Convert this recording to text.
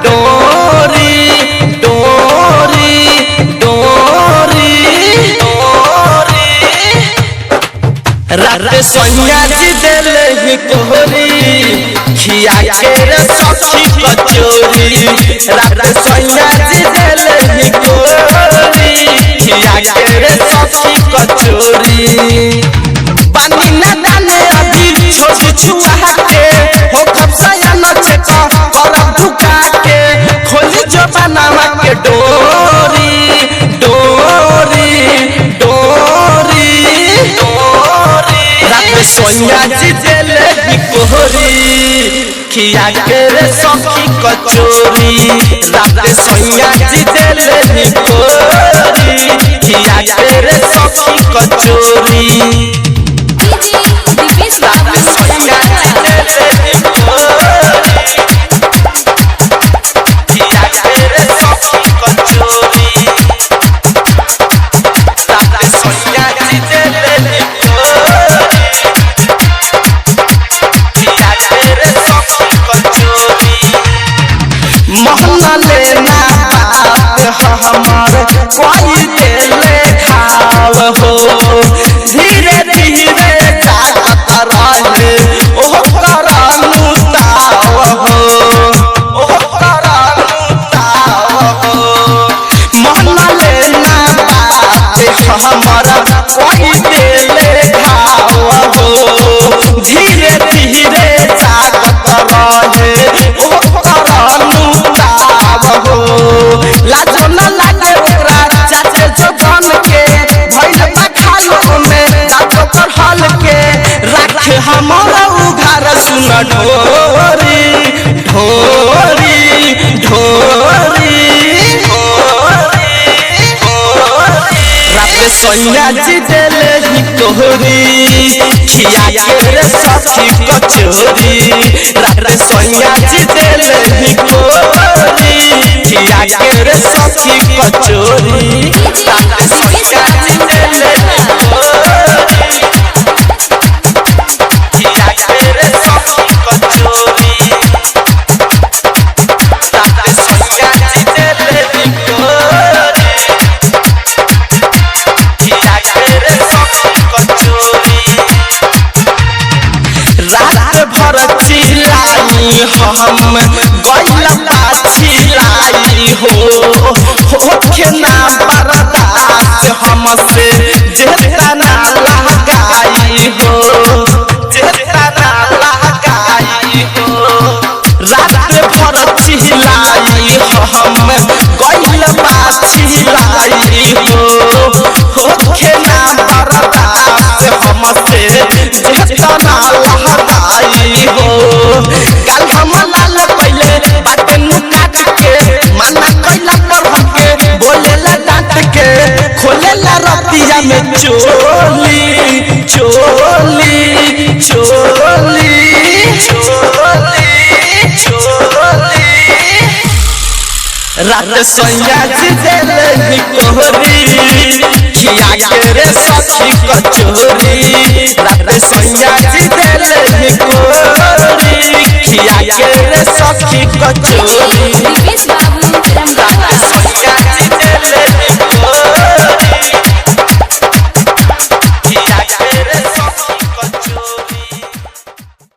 डोरी डोरी डोरी डोरी रात सोनिया जी दिल ही कोहरी खिया के रे सखी कचोरी रात सोनिया जी दिल ही कोहरी खिया के रे सखी कचोरी पानी न डाले अभी छोटी छुआ के हो खपसाया नचे का करब ढुका के खोली जो बनावा के डोरी डोरी डोरी डोरी रात सोनिया जी दिले ही कोहरी खिया के रे सखी कचोरी रात सोनिया जी दिले ही कोहरी खिया के रे सखी कचोरी लेना बात हमार कोई दिले खाव हो धीरे धीरे जागत रहे ओह करानु ताव हो ओह करानु ताव हो मन लेना बात हमार कोई दिले खाव हो धीरे धीरे जागत रहे ओह करानु लाजो न लागे ओकरा चाचे जो धन के भइल बा खालो में जातो कर हल के राख हमरा उघार सुन ढोरी ढोरी ढोरी रात सोनिया जी दिले ही कोहरी खिया के रे सखी कचोरी रात सोनिया जी दिले ही कोहरी खिया के रे सखी कचोरी रात सोनिया जी दिले ही कोहरी खिया के रे सखी कचोरी रात सोनिया जी दिले ही कोहरी खिया के रे सखी कचोरी रात भर चिल्लाई हम गइल पाछी लाई हो होखे ना बर्दाश्त हमसे जेता ना लगाई हो जेता ना लगाई हो रात भर चिल्लाई हम गइल पाछी लाई हो होखे ना बर्दाश्त हमसे जेता ना लगाई हो कल हम लाल पहले बात नु काट के मना कइला पर हमके बोलेला डांट के खोलेला रतिया में चोली चोली चोली चोली चोली रात सोनिया जी दिले ही कोहरी खिया के रे सखी कचोरी रात सोनिया जी दिले ही कोहरी खिया के रे सखी कचोरी।